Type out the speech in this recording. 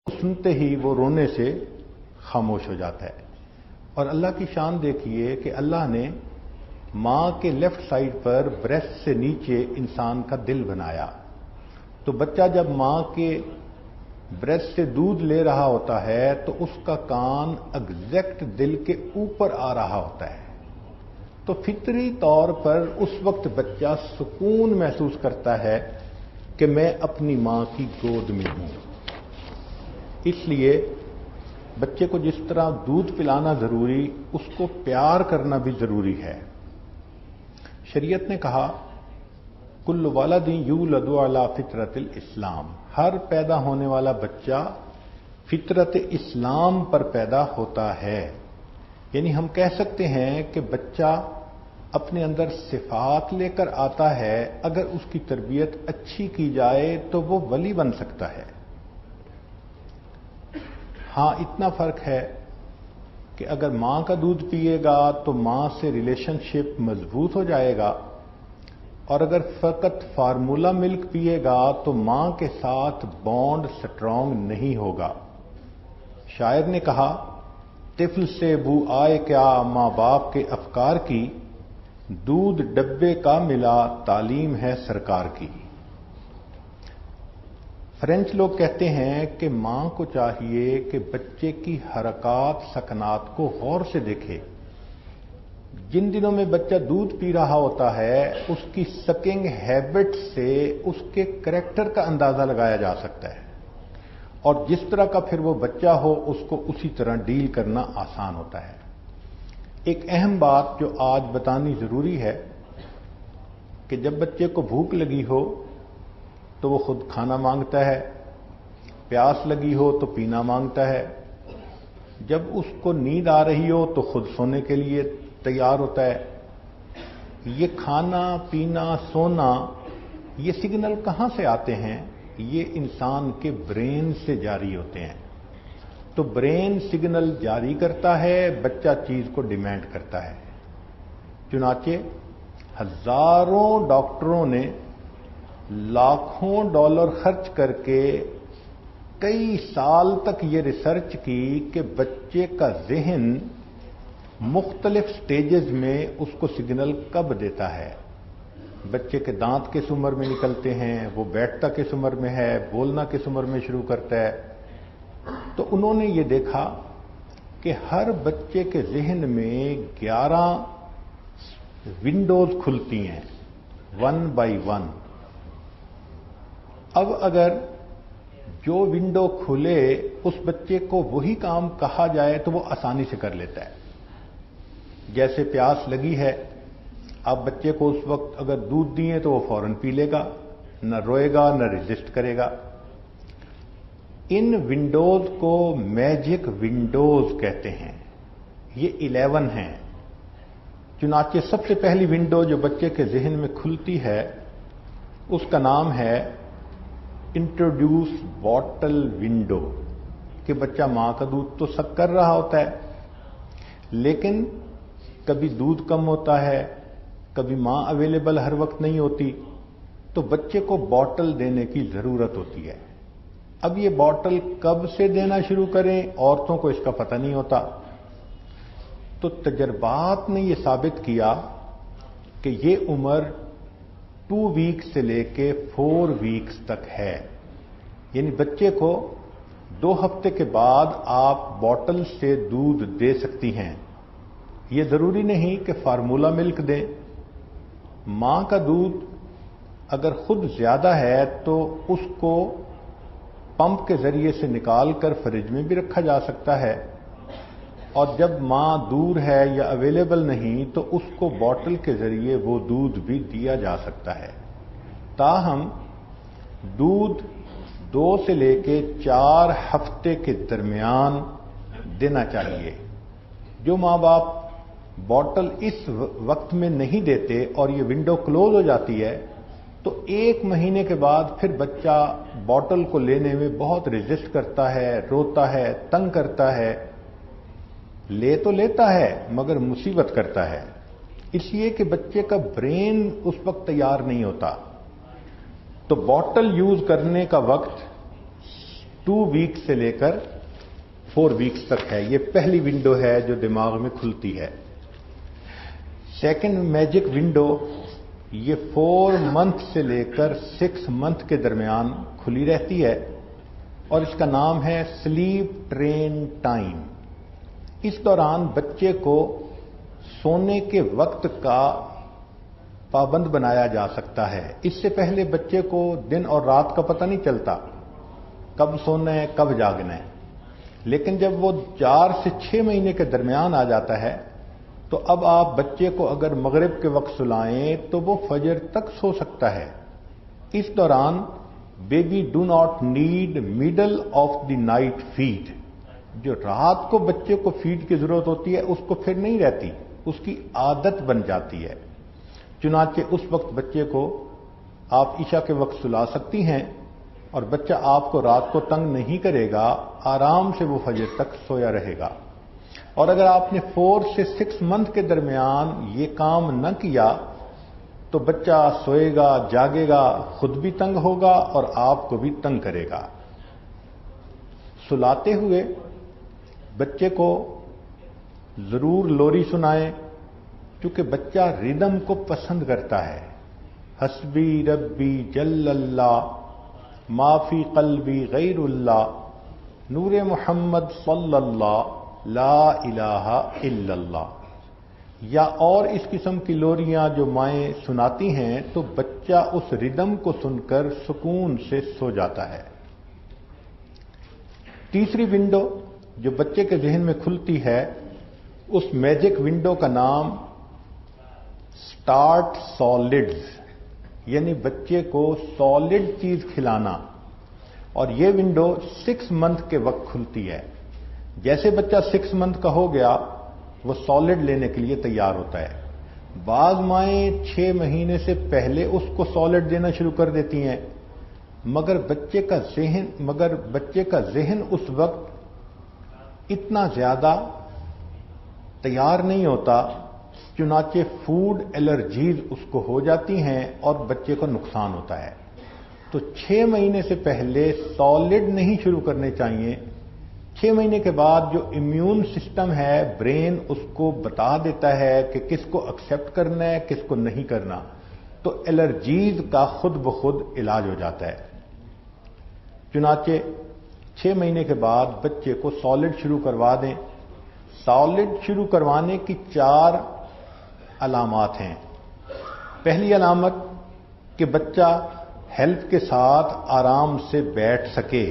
سنتے ہی وہ رونے سے خاموش ہو جاتا ہے۔ اور اللہ کی شان دیکھیے کہ اللہ نے ماں کے لیفٹ سائڈ پر بریسٹ سے نیچے انسان کا دل بنایا، تو بچہ جب ماں کے بریسٹ سے دودھ لے رہا ہوتا ہے تو اس کا کان ایگزیکٹ دل کے اوپر آ رہا ہوتا ہے، تو فطری طور پر اس وقت بچہ سکون محسوس کرتا ہے کہ میں اپنی ماں کی گود میں ہوں۔ اس لیے بچے کو جس طرح دودھ پلانا ضروری، اس کو پیار کرنا بھی ضروری ہے۔ شریعت نے کہا کل والد یولد علی فطرت الاسلام، ہر پیدا ہونے والا بچہ فطرت اسلام پر پیدا ہوتا ہے۔ یعنی ہم کہہ سکتے ہیں کہ بچہ اپنے اندر صفات لے کر آتا ہے، اگر اس کی تربیت اچھی کی جائے تو وہ ولی بن سکتا ہے۔ ہاں اتنا فرق ہے کہ اگر ماں کا دودھ پیے گا تو ماں سے ریلیشن شپ مضبوط ہو جائے گا، اور اگر فقط فارمولا ملک پیے گا تو ماں کے ساتھ بانڈ سٹرونگ نہیں ہوگا۔ شاعر نے کہا طفل سے بو آئے کیا ماں باپ کے افکار کی، دودھ ڈبے کا ملا تعلیم ہے سرکار کی۔ فرینچ لوگ کہتے ہیں کہ ماں کو چاہیے کہ بچے کی حرکات سکنات کو غور سے دیکھے۔ جن دنوں میں بچہ دودھ پی رہا ہوتا ہے اس کی سکنگ ہیبٹ سے اس کے کریکٹر کا اندازہ لگایا جا سکتا ہے، اور جس طرح کا پھر وہ بچہ ہو اس کو اسی طرح ڈیل کرنا آسان ہوتا ہے۔ ایک اہم بات جو آج بتانی ضروری ہے کہ جب بچے کو بھوک لگی ہو تو وہ خود کھانا مانگتا ہے، پیاس لگی ہو تو پینا مانگتا ہے، جب اس کو نیند آ رہی ہو تو خود سونے کے لیے تیار ہوتا ہے۔ یہ کھانا پینا سونا، یہ سگنل کہاں سے آتے ہیں؟ یہ انسان کے برین سے جاری ہوتے ہیں۔ تو برین سگنل جاری کرتا ہے، بچہ چیز کو ڈیمانڈ کرتا ہے۔ چنانچہ ہزاروں ڈاکٹروں نے لاکھوں ڈالر خرچ کر کے کئی سال تک یہ ریسرچ کی کہ بچے کا ذہن مختلف سٹیجز میں اس کو سگنل کب دیتا ہے۔ بچے کے دانت کس عمر میں نکلتے ہیں، وہ بیٹھتا کس عمر میں ہے، بولنا کس عمر میں شروع کرتا ہے۔ تو انہوں نے یہ دیکھا کہ ہر بچے کے ذہن میں 11 ونڈوز کھلتی ہیں، 1 by 1۔ اب اگر جو ونڈو کھلے اس بچے کو وہی کام کہا جائے تو وہ آسانی سے کر لیتا ہے۔ جیسے پیاس لگی ہے، اب بچے کو اس وقت اگر دودھ دیے تو وہ فوراً پی لے گا، نہ روئے گا نہ ریزسٹ کرے گا۔ ان ونڈوز کو میجک ونڈوز کہتے ہیں، یہ 11 ہیں۔ چنانچہ سب سے پہلی ونڈو جو بچے کے ذہن میں کھلتی ہے اس کا نام ہے انٹروڈیوس باٹل ونڈو، کہ بچہ ماں کا دودھ تو سک کر رہا ہوتا ہے، لیکن کبھی دودھ کم ہوتا ہے، کبھی ماں اویلیبل ہر وقت نہیں ہوتی، تو بچے کو باٹل دینے کی ضرورت ہوتی ہے۔ اب یہ باٹل کب سے دینا شروع کریں عورتوں کو اس کا پتہ نہیں ہوتا۔ تو تجربات نے یہ ثابت کیا کہ یہ عمر 2 ویکس سے لے کے 4 ویکس تک ہے۔ یعنی بچے کو 2 ہفتے کے بعد آپ باٹل سے دودھ دے سکتی ہیں۔ یہ ضروری نہیں کہ فارمولا ملک دیں۔ ماں کا دودھ اگر خود زیادہ ہے تو اس کو پمپ کے ذریعے سے نکال کر فریج میں بھی رکھا جا سکتا ہے، اور جب ماں دور ہے یا اویلیبل نہیں تو اس کو باٹل کے ذریعے وہ دودھ بھی دیا جا سکتا ہے۔ تاہم دودھ 2 سے لے کے 4 ہفتے کے درمیان دینا چاہیے۔ جو ماں باپ باٹل اس وقت میں نہیں دیتے اور یہ ونڈو کلوز ہو جاتی ہے تو 1 مہینے کے بعد پھر بچہ باٹل کو لینے میں بہت ریزسٹ کرتا ہے، روتا ہے، تنگ کرتا ہے، لے تو لیتا ہے مگر مصیبت کرتا ہے، اس لیے کہ بچے کا برین اس وقت تیار نہیں ہوتا۔ تو باٹل یوز کرنے کا وقت 2 ویک سے لے کر 4 ویکس تک ہے. یہ پہلی ونڈو ہے جو دماغ میں کھلتی ہے. سیکنڈ میجک ونڈو یہ 4 منتھ سے لے کر 6 منتھ کے درمیان کھلی رہتی ہے اور اس کا نام ہے سلیپ ٹرین ٹائم. اس دوران بچے کو سونے کے وقت کا پابند بنایا جا سکتا ہے. اس سے پہلے بچے کو دن اور رات کا پتہ نہیں چلتا، کب سونا ہے کب جاگنا ہے. لیکن جب وہ 4 سے 6 مہینے کے درمیان آ جاتا ہے تو اب آپ بچے کو اگر مغرب کے وقت سلائیں تو وہ فجر تک سو سکتا ہے. اس دوران baby do not need middle of the night feed. جو رات کو بچے کو فیڈ کی ضرورت ہوتی ہے اس کو پھر نہیں رہتی، اس کی عادت بن جاتی ہے. چنانچہ اس وقت بچے کو آپ عشاء کے وقت سلا سکتی ہیں اور بچہ آپ کو رات کو تنگ نہیں کرے گا، آرام سے وہ فجر تک سویا رہے گا. اور اگر آپ نے 4 سے 6 منتھ کے درمیان یہ کام نہ کیا تو بچہ سوئے گا، جاگے گا، خود بھی تنگ ہوگا اور آپ کو بھی تنگ کرے گا. سلاتے ہوئے بچے کو ضرور لوری سنائیں کیونکہ بچہ ردم کو پسند کرتا ہے. حسبی ربی جل اللہ ما فی قلبی غیر اللہ نور محمد صلی اللہ لا الہ الا اللہ. یا اور اس قسم کی لوریاں جو مائیں سناتی ہیں تو بچہ اس ردم کو سن کر سکون سے سو جاتا ہے. تیسری ونڈو جو بچے کے ذہن میں کھلتی ہے اس میجک ونڈو کا نام سٹارٹ سالڈز، یعنی بچے کو سالڈ چیز کھلانا. اور یہ ونڈو 6 منتھ کے وقت کھلتی ہے. جیسے بچہ 6 منتھ کا ہو گیا وہ سالڈ لینے کے لیے تیار ہوتا ہے. بعض مائیں 6 مہینے سے پہلے اس کو سالڈ دینا شروع کر دیتی ہیں، مگر بچے کا ذہن اس وقت اتنا زیادہ تیار نہیں ہوتا، چنانچہ فوڈ الرجیز اس کو ہو جاتی ہیں اور بچے کو نقصان ہوتا ہے. تو 6 مہینے سے پہلے سالڈ نہیں شروع کرنے چاہیے. 6 مہینے کے بعد جو امیون سسٹم ہے برین اس کو بتا دیتا ہے کہ کس کو ایکسپٹ کرنا ہے کس کو نہیں کرنا، تو الرجیز کا خود بخود علاج ہو جاتا ہے. چنانچہ 6 مہینے کے بعد بچے کو سالڈ شروع کروا دیں. سالڈ شروع کروانے کی 4 علامات ہیں. پہلی علامت کہ بچہ ہیلپ کے ساتھ آرام سے بیٹھ سکے.